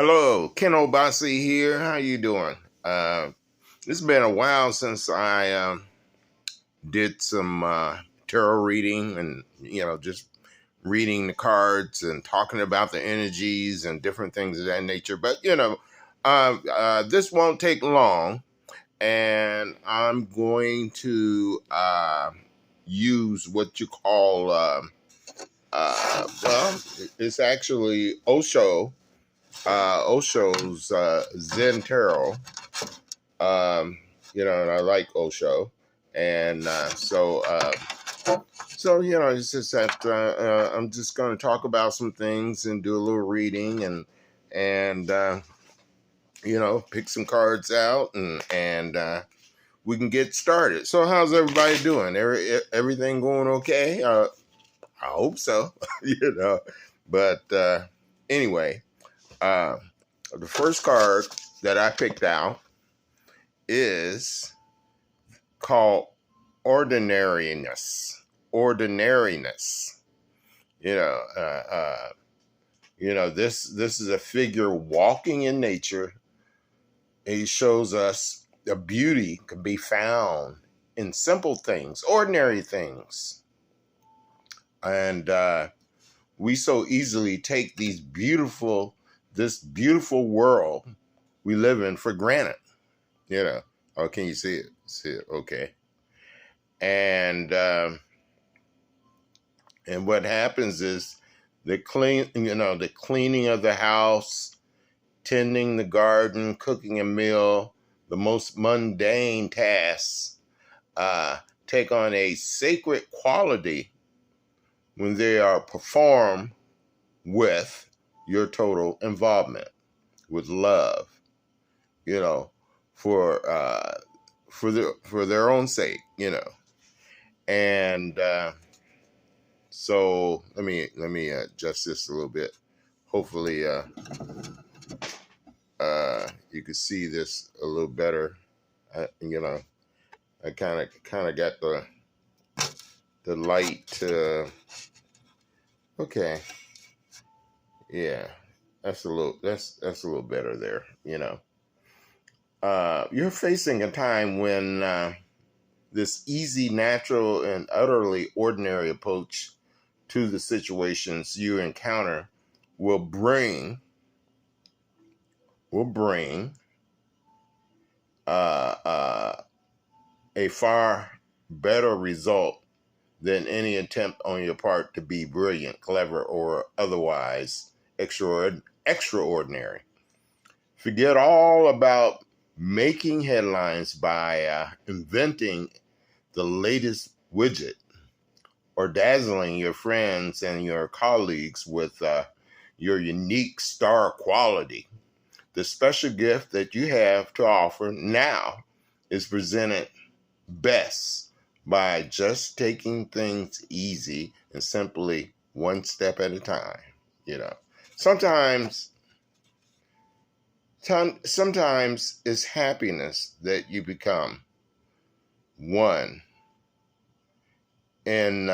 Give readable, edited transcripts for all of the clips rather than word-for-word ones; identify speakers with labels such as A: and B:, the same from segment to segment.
A: Hello, Ken Obasi here. How you doing? It's been a while since I did some tarot reading and, just reading the cards and talking about the energies and different things of that nature. But, this won't take long, and I'm going to use what you call, it's actually Osho's Zen Tarot. And I like Osho, and it's just that I'm just going to talk about some things and do a little reading and pick some cards out and we can get started. So, how's everybody doing? Everything going okay? I hope so. But anyway. The first card that I picked out is called ordinariness. Ordinariness. This is a figure walking in nature. He shows us the beauty can be found in simple things, ordinary things. And we so easily take this beautiful world we live in for granted. Oh, can you see it? See it? Okay. And what happens is the cleaning of the house, tending the garden, cooking a meal, the most mundane tasks take on a sacred quality when they are performed with your total involvement, with love, for their own sake, and so let me adjust this a little bit. Hopefully, you can see this a little better. I kind of got the light. Okay. Yeah, that's a little better there. You're facing a time when this easy, natural, and utterly ordinary approach to the situations you encounter will bring a far better result than any attempt on your part to be brilliant, clever, or otherwise extraordinary. Forget all about making headlines by inventing the latest widget or dazzling your friends and your colleagues with your unique star quality. The special gift that you have to offer now is presented best by just taking things easy and simply one step at a time. Sometimes it's happiness that you become one in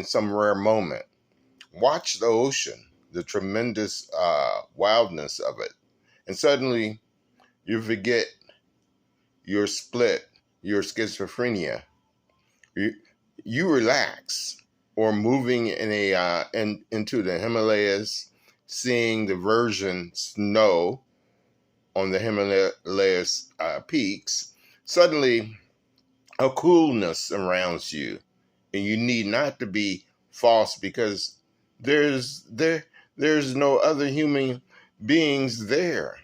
A: some rare moment. Watch the ocean, the tremendous wildness of it, and suddenly you forget your schizophrenia. You relax, or moving into the Himalayas, seeing the virgin snow on the Himalayas peaks. Suddenly, a coolness surrounds you, and you need not to be false because there's no other human beings there.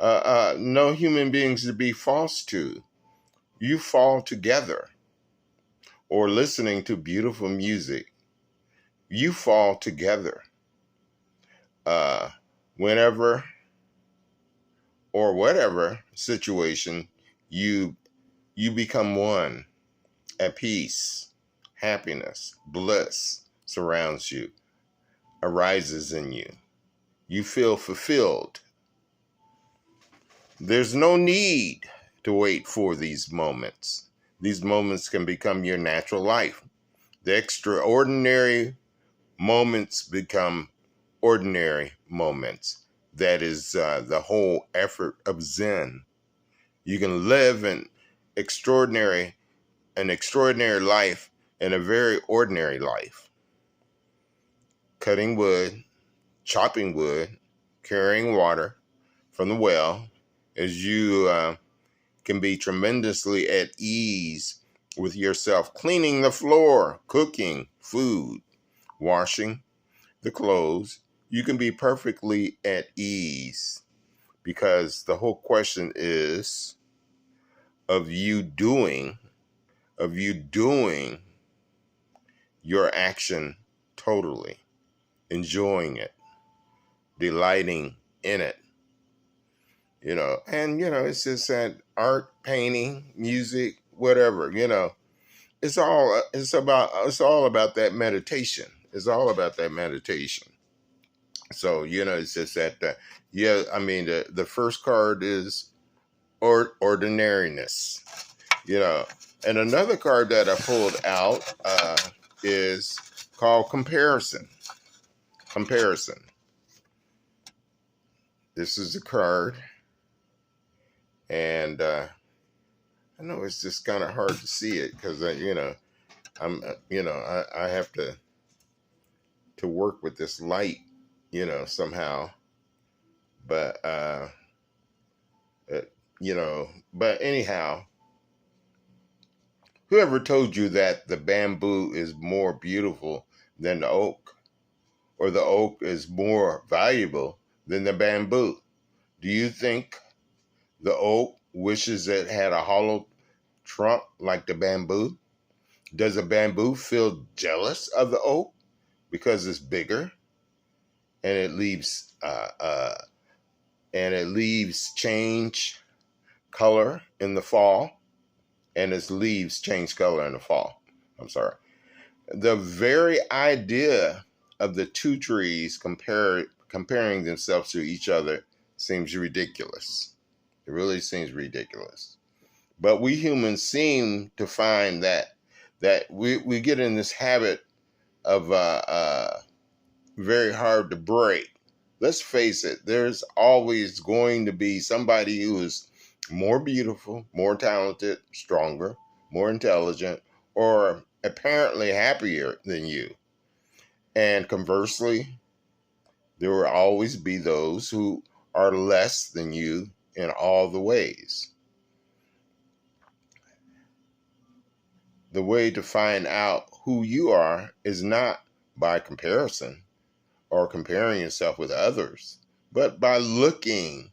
A: No human beings to be false to. You fall together. Or listening to beautiful music, you fall together. Whenever or whatever situation, you become one. At peace, happiness, bliss surrounds you, arises in you. You feel fulfilled. There's no need to wait for these moments. These moments can become your natural life. The extraordinary moments become ordinary moments. That is the whole effort of Zen. You can live an extraordinary life in a very ordinary life. Cutting wood, chopping wood, carrying water from the well, as you can be tremendously at ease with yourself, cleaning the floor, cooking food, washing the clothes. You can be perfectly at ease, because the whole question is of you doing your action totally, enjoying it, delighting in it. And it's just that art, painting, music, whatever, it's all about that meditation. It's all about that meditation. So, it's just that, the first card is ordinariness, and another card that I pulled out is called comparison. Comparison. This is a card, and I know it's just kind of hard to see it because I have to work with this light, somehow. But but anyhow, whoever told you that the bamboo is more beautiful than the oak, or the oak is more valuable than the bamboo? Do you think the oak wishes it had a hollow trunk like the bamboo? Does the bamboo feel jealous of the oak because it's bigger and it leaves change color in the fall, and its leaves change color in the fall? I'm sorry. The very idea of the two trees comparing themselves to each other seems ridiculous. It really seems ridiculous. But we humans seem to find that we get in this habit of very hard to break. Let's face it, there's always going to be somebody who is more beautiful, more talented, stronger, more intelligent, or apparently happier than you. And conversely, there will always be those who are less than you in all the ways. The way to find out who you are is not by comparison or comparing yourself with others, but by looking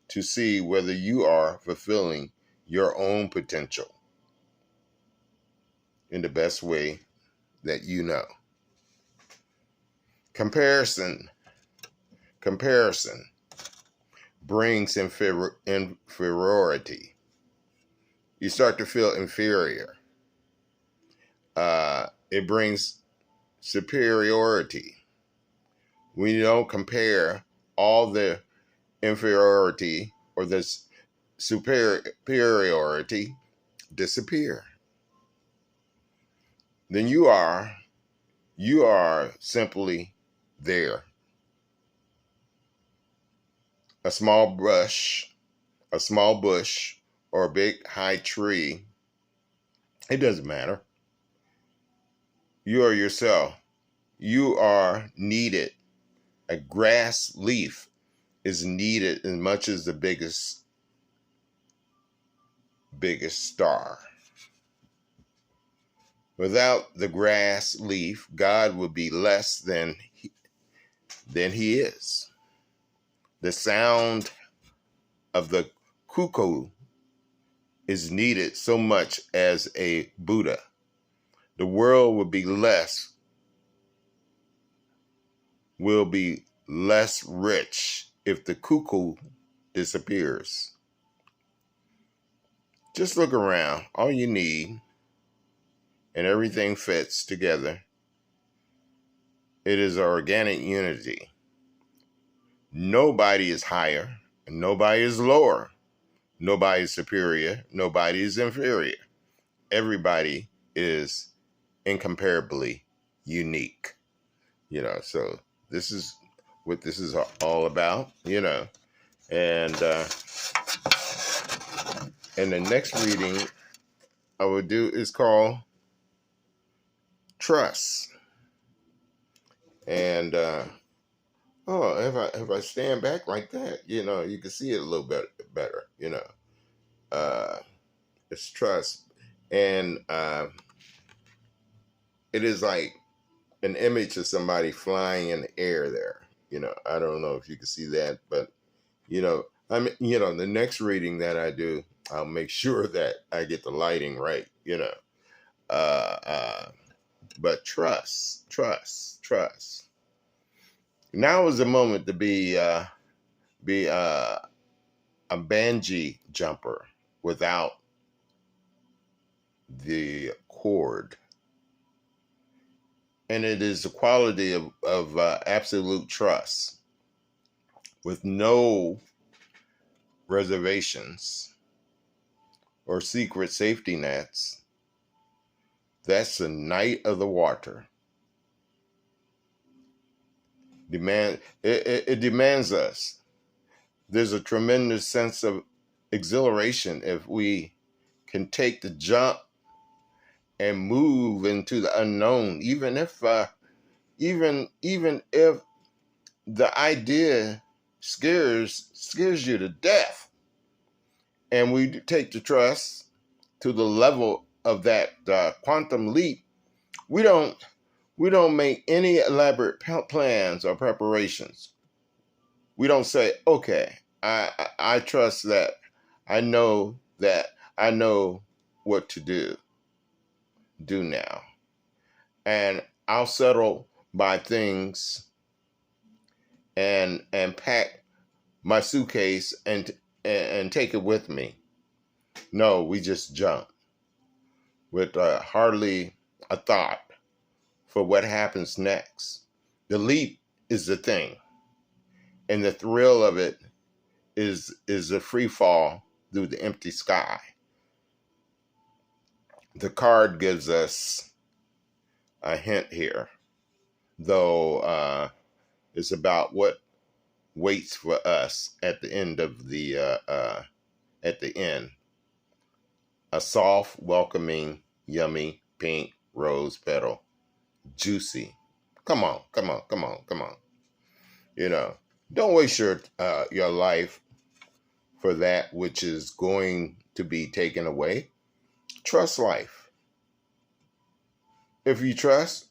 A: to see whether you are fulfilling your own potential in the best way that you know. Comparison brings inferiority. You start to feel inferior. It brings superiority. When you don't compare, all the inferiority or the superiority disappear. Then you are simply there. A small bush, or a big high tree, it doesn't matter. You are yourself. You are needed. A grass leaf is needed as much as the biggest star. Without the grass leaf, God would be less than he is. The sound of the cuckoo is needed so much as a Buddha. The world will be less rich if the cuckoo disappears. Just look around. All you need, and everything fits together. It is organic unity. Nobody is higher, and nobody is lower. Nobody is superior. Nobody is inferior. Everybody is incomparably unique. So this is what this is all about, And and the next reading I would do is called Trust. And if I stand back like that, you can see it a little bit better. Uh, it's trust, and it is like an image of somebody flying in the air there. I don't know if you can see that, but the next reading that I do, I'll make sure that I get the lighting right. Uh, uh, but trust. Now is the moment to be a bungee jumper without the cord. And it is the quality of absolute trust with no reservations or secret safety nets. That's the night of the water. It demands us. There's a tremendous sense of exhilaration if we can take the jump and move into the unknown, even if the idea scares you to death. And we take the trust to the level of that quantum leap. We don't make any elaborate plans or preparations. We don't say, okay, I trust that I know what to do now, and I'll settle by things and pack my suitcase and take it with me. No, we just jump with hardly a thought for what happens next. The leap is the thing, and the thrill of it is a free fall through the empty sky. The card gives us a hint here, though it's about what waits for us at the end of at the end. A soft, welcoming, yummy pink rose petal, juicy. Come on. Don't waste your life for that which is going to be taken away. Trust life. If you trust,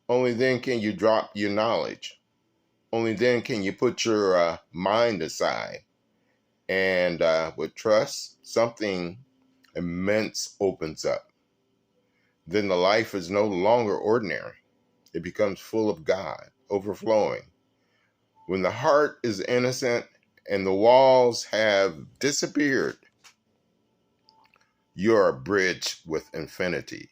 A: only then can you drop your knowledge. Only then can you put your mind aside. And with trust, something immense opens up. Then the life is no longer ordinary. It becomes full of God, overflowing. When the heart is innocent and the walls have disappeared, you're a bridge with infinity.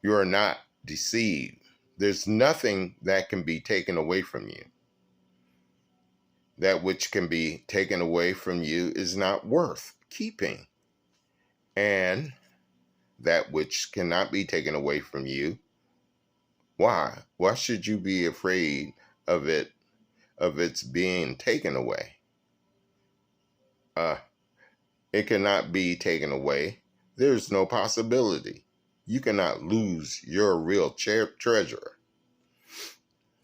A: You are not deceived. There's nothing that can be taken away from you. That which can be taken away from you is not worth keeping. And that which cannot be taken away from you, why? Why should you be afraid of its being taken away? It cannot be taken away. There's no possibility. You cannot lose your real treasure.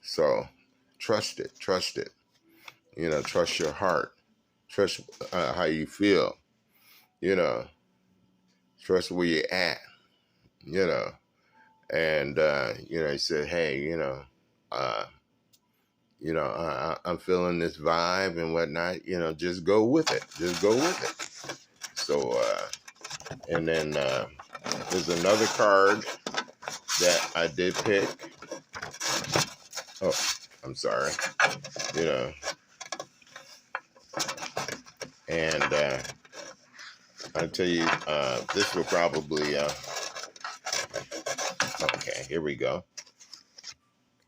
A: So trust it. Trust your heart. Trust how you feel. Trust where you're at. And he said, hey, I'm feeling this vibe and whatnot. Just go with it. So, and then there's another card that I did pick. Oh, I'm sorry. And I tell you, this will probably. Okay, here we go.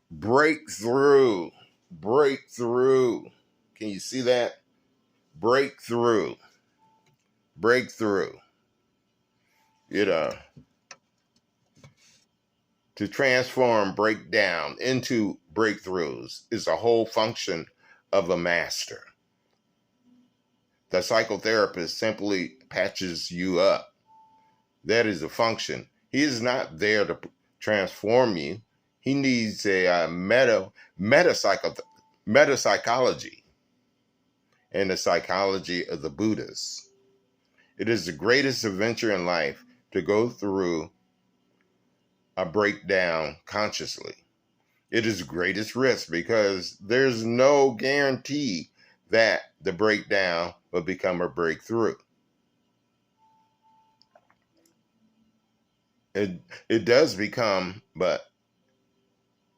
A: Breakthrough. Can you see that? Breakthrough. To transform, break down into breakthroughs is a whole function of a master. The psychotherapist simply patches you up. That is a function. He is not there to transform you. He needs a metapsychology and the psychology of the Buddhists. It is the greatest adventure in life to go through a breakdown consciously. It is the greatest risk because there's no guarantee that the breakdown will become a breakthrough. It does become, but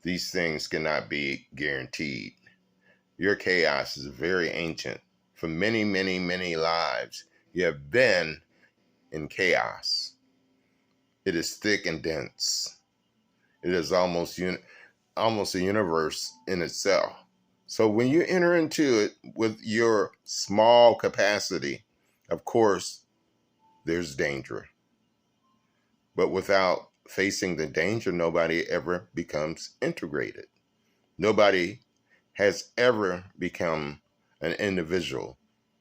A: these things cannot be guaranteed. Your chaos is very ancient. For many, many, many lives, you have been in chaos. It is thick and dense. It is almost a universe in itself. So when you enter into it with your small capacity, of course, there's danger. But without facing the danger, nobody ever becomes integrated. Nobody has ever become an individual,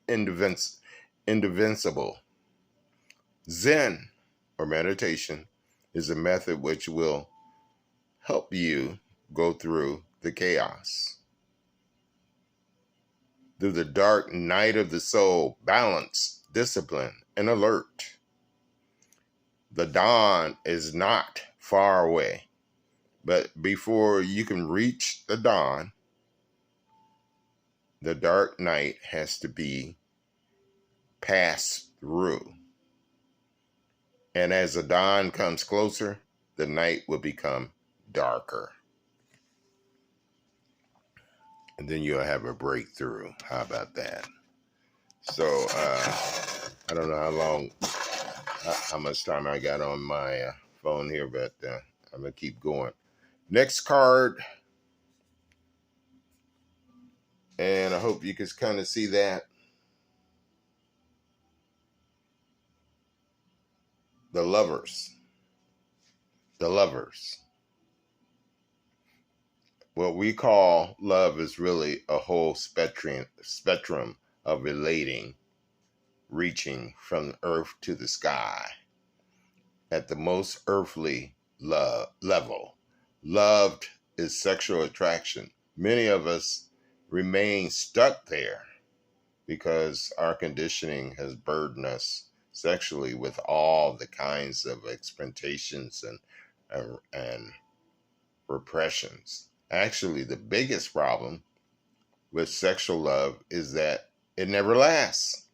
A: indivisible. Zen, or meditation, is a method which will help you go through the chaos. Through the dark night of the soul, balance, discipline, and alert. The dawn is not far away, but before you can reach the dawn, the dark night has to be passed through. And as the dawn comes closer, the night will become darker. And then you'll have a breakthrough. How about that? So, I don't know how much time I got on my phone here, but I'm going to keep going. Next card. And I hope you can kind of see that. The lovers. The lovers. What we call love is really a whole spectrum of relating, reaching from earth to the sky. At the most earthly level, loved is sexual attraction. Many of us remain stuck there because our conditioning has burdened us sexually with all the kinds of expectations and repressions. Actually, the biggest problem with sexual love is that it never lasts.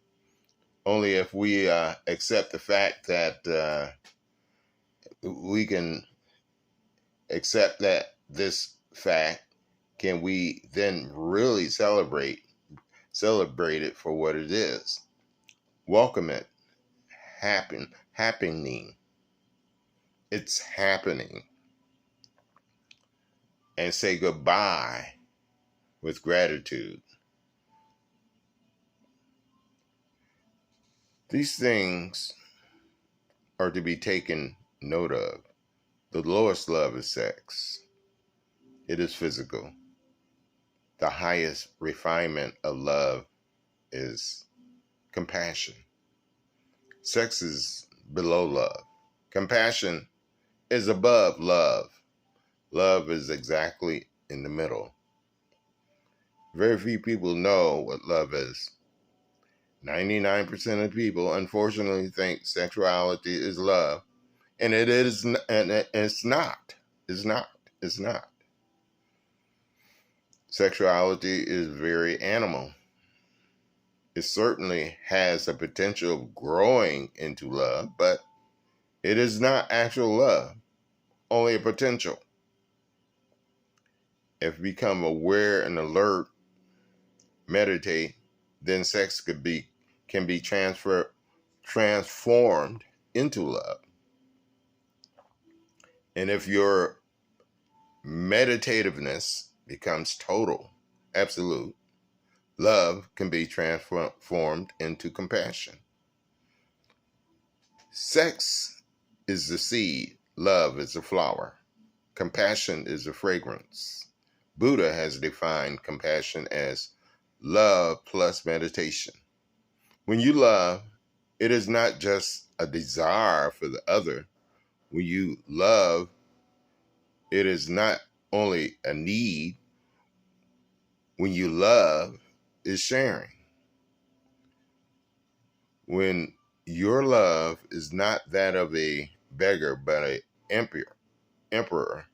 A: Only if we accept the fact that we can accept that this fact, can we then really celebrate it for what it is. Welcome it. Happening. It's happening. And say goodbye with gratitude. These things are to be taken note of. The lowest love is sex. It is physical. The highest refinement of love is compassion. Sex is below love. Compassion is above love. Love is exactly in the middle. Very few people know what love is. 99% of people, unfortunately, think sexuality is love. And it is, and it's not. It's not. It's not. Sexuality is very animal. It certainly has the potential of growing into love, but it is not actual love, only a potential. If you become aware and alert, meditate, then sex can be transformed into love. And if your meditativeness becomes total, absolute, love can be transformed into compassion. Sex is the seed, love is the flower. Compassion is a fragrance. Buddha has defined compassion as love plus meditation. When you love, it is not just a desire for the other. When you love, it is not only a need. When you love, is sharing. When your love is not that of a beggar, but an emperor.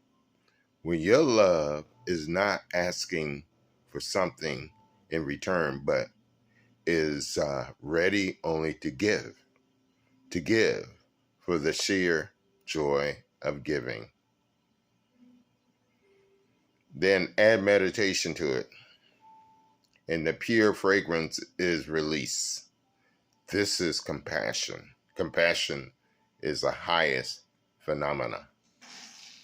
A: When your love is not asking for something in return, but is ready only to give for the sheer joy of giving. Then add meditation to it, and the pure fragrance is release. This is compassion. Compassion is the highest phenomena.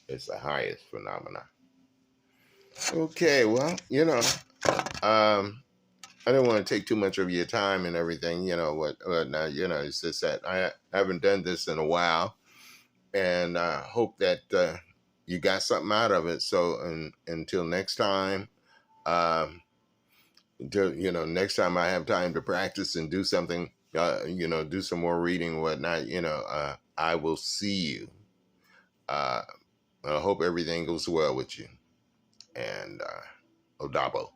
A: It's the highest phenomena. Okay, well, I don't want to take too much of your time and everything, now, it's just that I haven't done this in a while, and I hope that you got something out of it. So until next time, next time I have time to practice and do something, do some more reading and whatnot, I will see you. I hope everything goes well with you. And Odabo.